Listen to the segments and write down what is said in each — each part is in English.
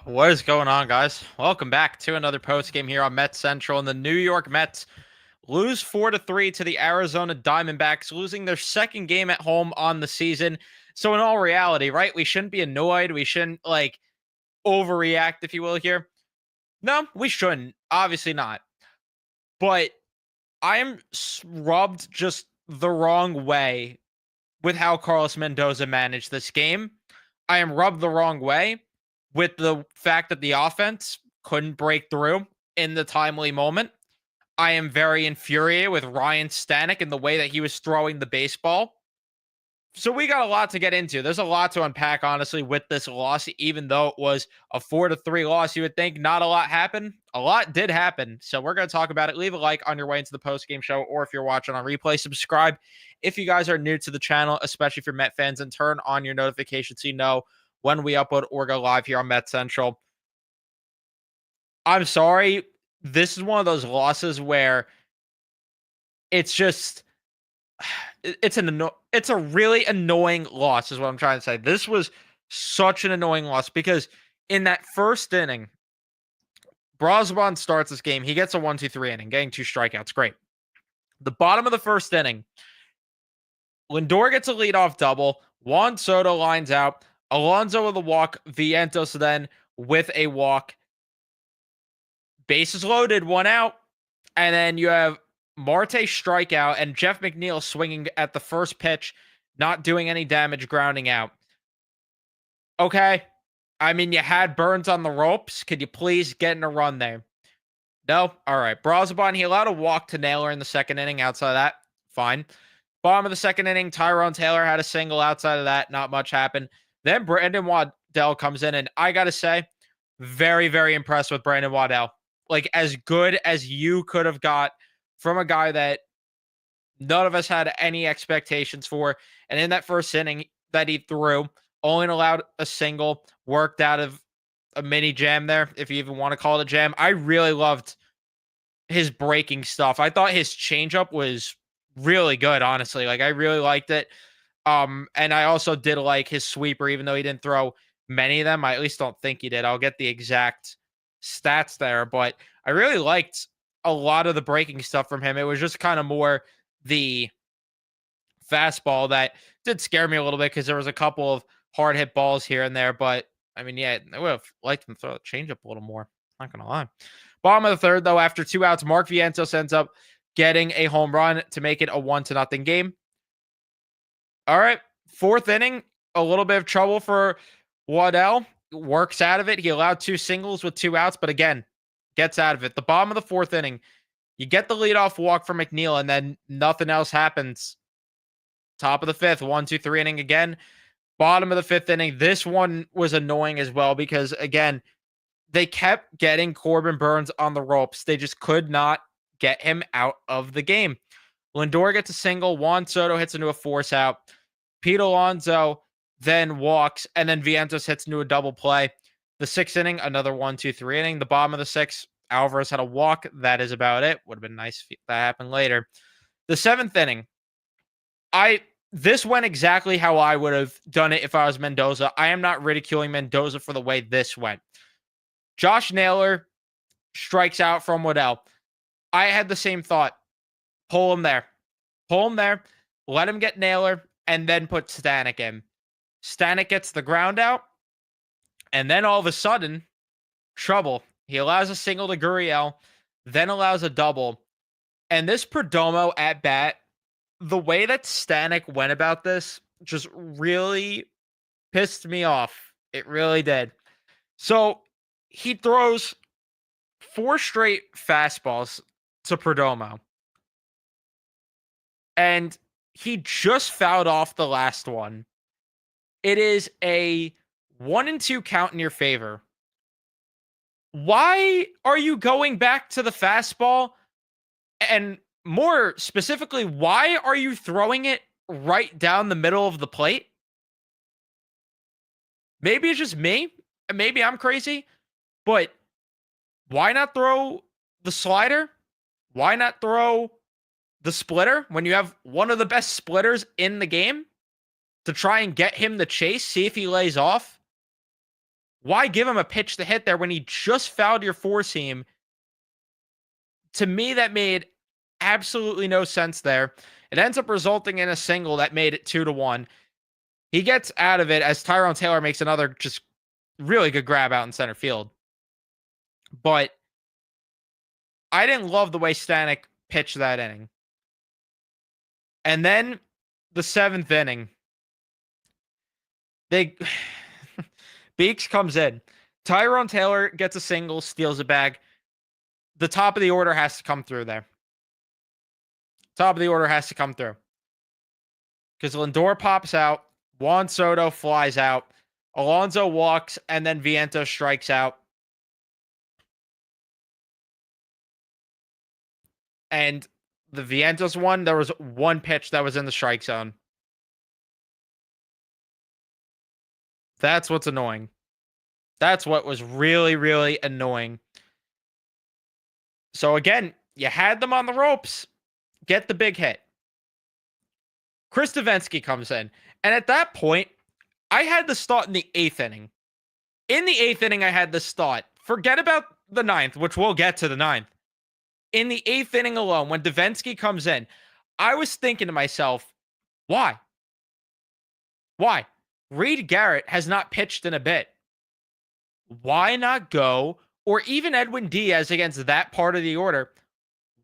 What is going on, guys? Welcome back to another post game here on Mets Central. And the New York Mets lose 4-3 to the Arizona Diamondbacks, losing their second game at home on the season. So, in all reality, right, we shouldn't be annoyed. We shouldn't overreact, if you will, here. No, we shouldn't. Obviously not. But I am rubbed just the wrong way with how Carlos Mendoza managed this game. I am rubbed the wrong way with the fact that the offense couldn't break through in the timely moment. I am very infuriated with Ryan Stanek and the way that he was throwing the baseball. So we got a lot to get into. There's a lot to unpack, honestly, with this loss. Even though it was a 4-3 loss, you would think not a lot happened. A lot did happen. So we're going to talk about it. Leave a like on your way into the post game show, or if you're watching on replay, subscribe. If you guys are new to the channel, especially if you're Met fans, and turn on your notifications so you know when we upload or go live here on Met Central. I'm sorry. This is one of those losses where it's just it's a really annoying loss is what I'm trying to say. This was such an annoying loss because in that first inning, Brosban starts this game. He gets a 1-2-3 inning, getting 2 strikeouts. Great. The bottom of the first inning, Lindor gets a leadoff double. Juan Soto lines out. Alonso with a walk. Vientos then with a walk. Bases loaded, 1 out. And then you have Marte strikeout and Jeff McNeil swinging at the first pitch, not doing any damage, grounding out. Okay. I mean, you had Burns on the ropes. Could you please get in a run there? No? All right. Brosabon, he allowed a walk to Naylor in the second inning. Outside of that, fine. Bottom of the second inning, Tyrone Taylor had a single. Outside of that, not much happened. Then Brandon Waddell comes in, and I got to say, very, very impressed with Brandon Waddell. Like, as good as you could have got from a guy that none of us had any expectations for. And in that first inning that he threw, only allowed a single, worked out of a mini jam there, if you even want to call it a jam. I really loved his breaking stuff. I thought his changeup was really good, honestly. Like, I really liked it. And I also did like his sweeper, even though he didn't throw many of them. I at least don't think he did. I'll get the exact stats there, but I really liked a lot of the breaking stuff from him. It was just kind of more the fastball that did scare me a little bit because there was a couple of hard hit balls here and there. But I mean, yeah, I would have liked him to throw the changeup a little more. Not gonna lie. Bottom of the third, though, after 2 outs, Mark Vientos ends up getting a home run to make it a 1-0 game. All right, fourth inning, a little bit of trouble for Waddell. Works out of it. He allowed 2 singles with 2 outs, but again, gets out of it. The bottom of the fourth inning, you get the leadoff walk from McNeil, and then nothing else happens. Top of the fifth, 1-2-3 inning again. Bottom of the fifth inning. This one was annoying as well because, again, they kept getting Corbin Burns on the ropes. They just could not get him out of the game. Lindor gets a single. Juan Soto hits into a force out. Pete Alonso then walks, and then Vientos hits into a double play. The sixth inning, another 1-2-3 inning. The bottom of the sixth, Alvarez had a walk. That is about it. Would have been nice if that happened later. The seventh inning, this went exactly how I would have done it if I was Mendoza. I am not ridiculing Mendoza for the way this went. Josh Naylor strikes out from Waddell. I had the same thought. Pull him there. Pull him there. Let him get Naylor, and then put Stanek in. Stanek gets the ground out, and then all of a sudden, trouble. He allows a single to Gurriel, then allows a double. And this Perdomo at bat, the way that Stanek went about this just really pissed me off. It really did. So he throws 4 straight fastballs to Perdomo. And he just fouled off the last one. It is a 1-2 count in your favor. Why are you going back to the fastball? And more specifically, why are you throwing it right down the middle of the plate? Maybe it's just me. Maybe I'm crazy. But why not throw the slider? Why not throw the splitter when you have one of the best splitters in the game to try and get him to chase, see if he lays off? Why give him a pitch to hit there when he just fouled your four seam? To me, that made absolutely no sense there. It ends up resulting in a single that made it 2-1. He gets out of it as Tyrone Taylor makes another just really good grab out in center field. But I didn't love the way Stanek pitched that inning. And then the 7th inning, Beeks comes in. Tyrone Taylor gets a single, steals a bag. The top of the order has to come through there. Top of the order has to come through. Because Lindor pops out. Juan Soto flies out. Alonso walks, and then Vientos strikes out. And the Vientos one, there was one pitch that was in the strike zone. That's what's annoying. That's what was really, really annoying. So again, you had them on the ropes. Get the big hit. Chris Davinsky comes in. And at that point, I had this thought in the 8th inning. In the 8th inning, I had this thought. Forget about the 9th, which we'll get to the 9th. In the 8th inning alone, when Davinsky comes in, I was thinking to myself, why? Why? Reed Garrett has not pitched in a bit. Why not go, or even Edwin Diaz against that part of the order?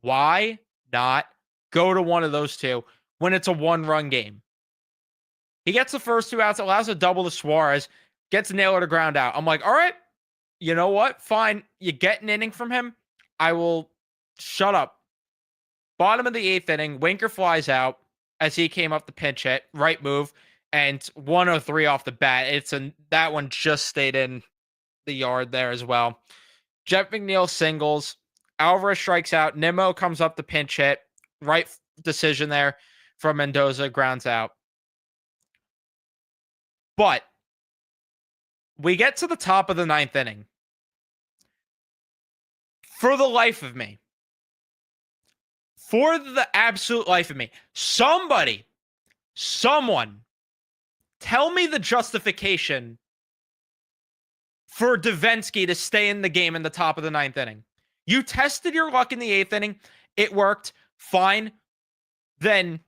Why not go to one of those two when it's a 1-run game? He gets the first 2 outs, allows a double to Suarez, gets Naylor to ground out. I'm like, all right, you know what? Fine. You get an inning from him. I will shut up. Bottom of the 8th inning, Winker flies out as he came up the pinch hit, right move, and 103 off the bat. That one just stayed in the yard there as well. Jeff McNeil singles. Alvarez strikes out. Nimmo comes up the pinch hit. Right decision there from Mendoza, grounds out. But we get to the top of the 9th inning. For the life of me, for the absolute life of me, someone, tell me the justification for Davinsky to stay in the game in the top of the 9th inning. You tested your luck in the 8th inning. It worked. Fine. Then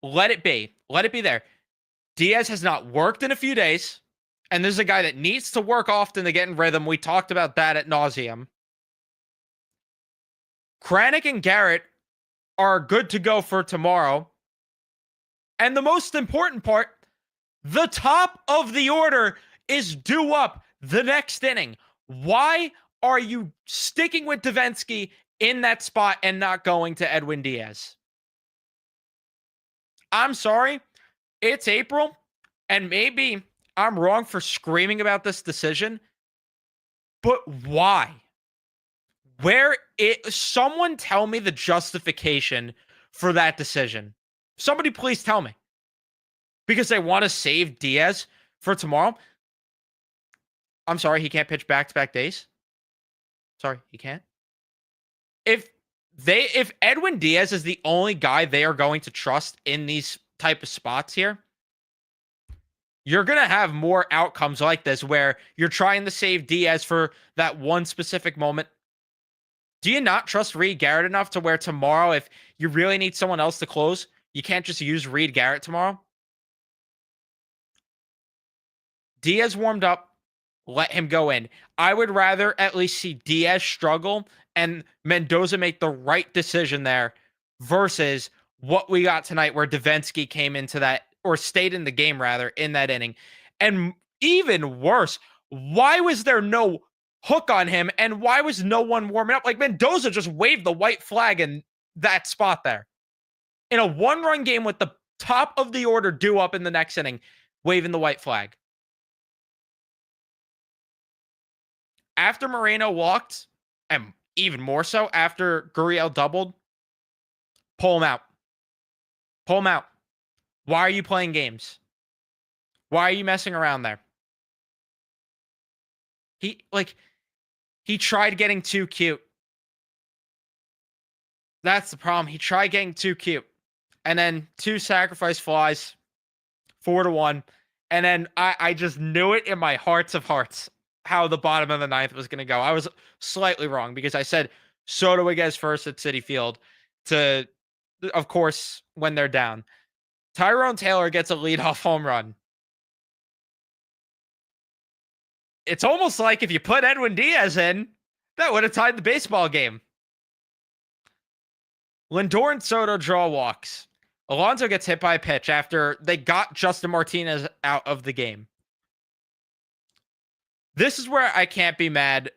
let it be. Let it be there. Diaz has not worked in a few days, and this is a guy that needs to work often to get in rhythm. We talked about that ad nauseum. Kranick and Garrett are good to go for tomorrow. And the most important part, the top of the order is due up the next inning. Why are you sticking with Davinsky in that spot and not going to Edwin Diaz? I'm sorry. It's April, and maybe I'm wrong for screaming about this decision, but why? Someone tell me the justification for that decision. Somebody please tell me. Because they want to save Diaz for tomorrow. I'm sorry, he can't pitch back-to-back days. Sorry, he can't. If Edwin Diaz is the only guy they are going to trust in these type of spots here, you're going to have more outcomes like this where you're trying to save Diaz for that one specific moment. Do you not trust Reed Garrett enough to where tomorrow, if you really need someone else to close, you can't just use Reed Garrett tomorrow? Diaz warmed up. Let him go in. I would rather at least see Diaz struggle and Mendoza make the right decision there versus what we got tonight where Davinsky came into that, or stayed in the game rather, in that inning. And even worse, why was there no hook on him and why was no one warming up? Like, Mendoza just waved the white flag in that spot there. In a 1-run game with the top of the order due up in the next inning, waving the white flag. After Moreno walked, and even more so after Gurriel doubled, pull him out. Pull him out. Why are you playing games? Why are you messing around there? He tried getting too cute. That's the problem. He tried getting too cute. And then 2 sacrifice flies, 4-1. And then I just knew it in my hearts of hearts. how the bottom of the ninth was going to go. I was slightly wrong because I said Soto Wiguez first at Citi Field to, of course, when they're down. Tyrone Taylor gets a leadoff home run. It's almost like if you put Edwin Diaz in, that would have tied the baseball game. Lindor and Soto draw walks. Alonso gets hit by a pitch after they got Justin Martinez out of the game. This is where I can't be mad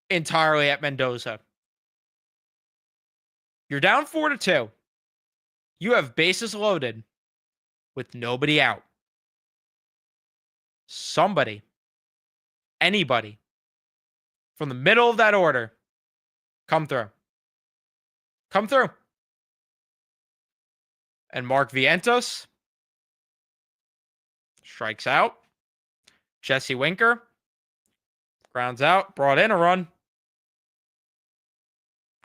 entirely at Mendoza. You're down 4-2. You have bases loaded with nobody out. Somebody, anybody from the middle of that order, come through. Come through. And Mark Vientos strikes out. Jesse Winker grounds out. Brought in a run.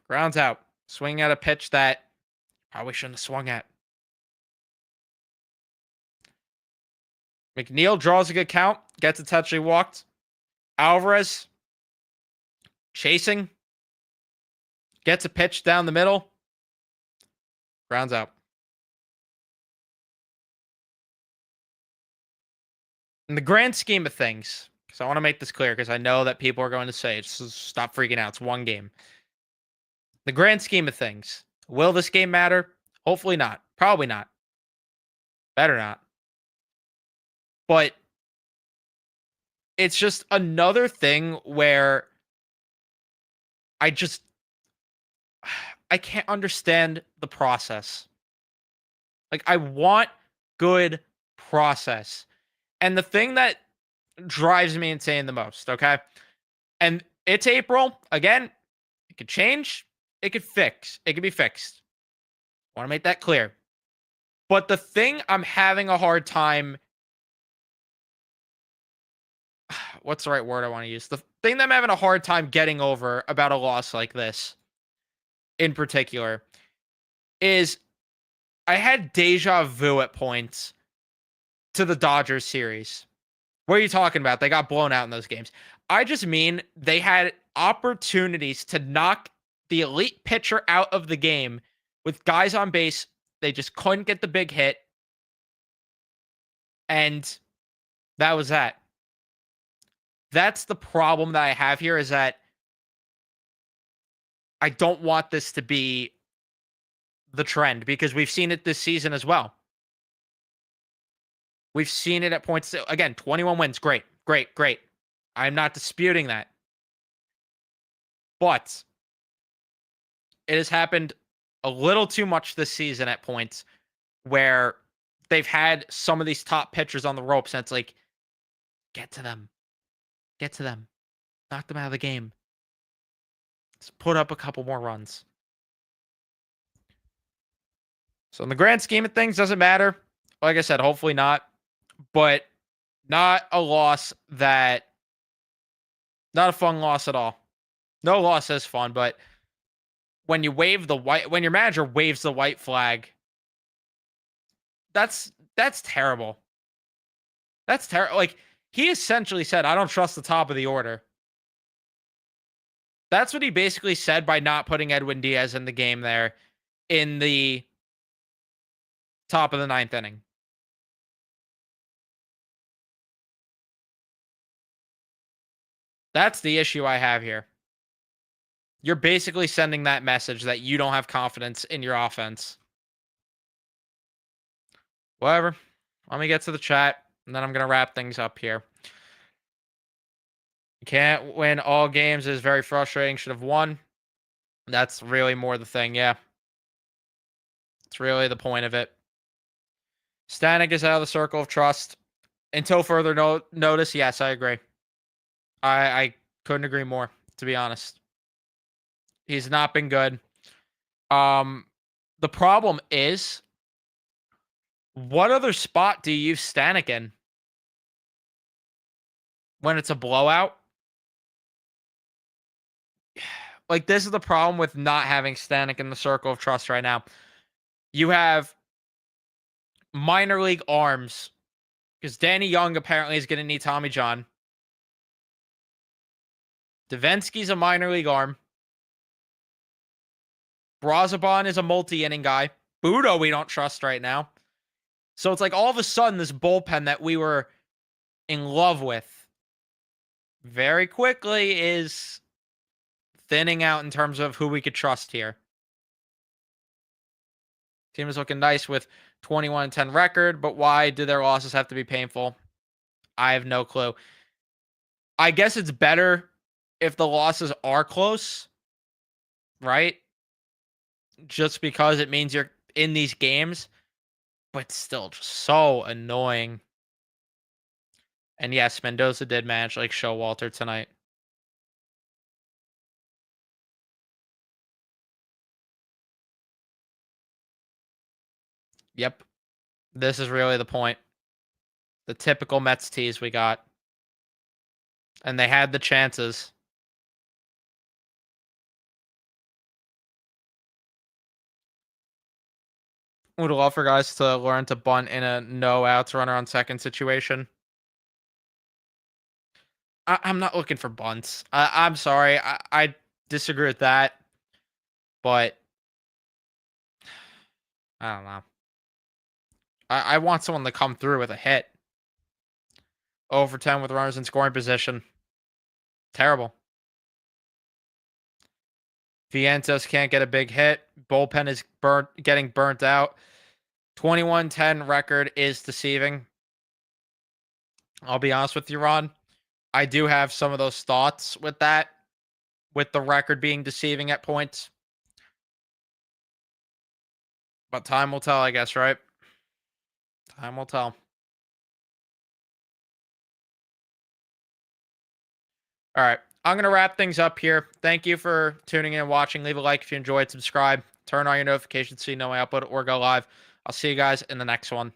Grounds out. Swinging at a pitch that probably shouldn't have swung at. McNeil draws a good count. Gets a touch. He walked. Alvarez chasing. Gets a pitch down the middle. Grounds out. In the grand scheme of things, because I want to make this clear, because I know that people are going to say, stop freaking out. It's one game. The grand scheme of things, will this game matter? Hopefully not. Probably not. Better not. But it's just another thing where I can't understand the process. Like, I want good process. And the thing that drives me insane the most, okay? And it's April. Again, it could change. It could fix. It could be fixed. I want to make that clear. But the thing I'm having a hard time... What's the right word I want to use? The thing that I'm having a hard time getting over about a loss like this, in particular, is I had deja vu at points to the Dodgers series. What are you talking about? They got blown out in those games. I just mean they had opportunities to knock the elite pitcher out of the game with guys on base. They just couldn't get the big hit. And that was that. That's the problem that I have here, is that I don't want this to be the trend, because we've seen it this season as well. We've seen it at points. Again, 21 wins. Great, great, great. I'm not disputing that. But it has happened a little too much this season at points where they've had some of these top pitchers on the ropes, and it's like, get to them. Get to them. Knock them out of the game. Just put up a couple more runs. So in the grand scheme of things, doesn't matter. Like I said, hopefully not. But not a loss that... Not a fun loss at all. No loss is fun, but when you wave the white... When your manager waves the white flag, that's terrible. That's terrible. Like, he essentially said, I don't trust the top of the order. That's what he basically said by not putting Edwin Diaz in the game there in the top of the ninth inning. That's the issue I have here. You're basically sending that message that you don't have confidence in your offense. Whatever. Let me get to the chat, and then I'm going to wrap things up here. You can't win all games. Is very frustrating. Should have won. That's really more the thing, yeah. It's really the point of it. Stanek is out of the circle of trust. Until further notice, yes, I agree. I couldn't agree more, to be honest. He's not been good. The problem is, what other spot do you use Stanek in? When it's a blowout? Like, this is the problem with not having Stanek in the circle of trust right now. You have minor league arms, because Danny Young apparently is going to need Tommy John. Davinsky's a minor league arm. Brazaban is a multi-inning guy. Budo we don't trust right now. So it's like all of a sudden this bullpen that we were in love with very quickly is thinning out in terms of who we could trust here. Team is looking nice with 21-10 record, but why do their losses have to be painful? I have no clue. I guess it's better if the losses are close, right? Just because it means you're in these games, but still just so annoying. And yes, Mendoza did manage like Showalter tonight. Yep. This is really the point. The typical Mets tease we got. And they had the chances. Would love for guys to learn to bunt in a no outs runner on second situation. I'm not looking for bunts. I'm sorry. I disagree with that. But I don't know. I want someone to come through with a hit. 0 for 10 with runners in scoring position. Terrible. Vientos can't get a big hit. Bullpen is getting burnt out. 21-10 record is deceiving. I'll be honest with you, Ron. I do have some of those thoughts with that, with the record being deceiving at points. But time will tell, I guess, right? Time will tell. All right. I'm going to wrap things up here. Thank you for tuning in and watching. Leave a like if you enjoyed. Subscribe. Turn on your notifications so you know when I upload or go live. I'll see you guys in the next one.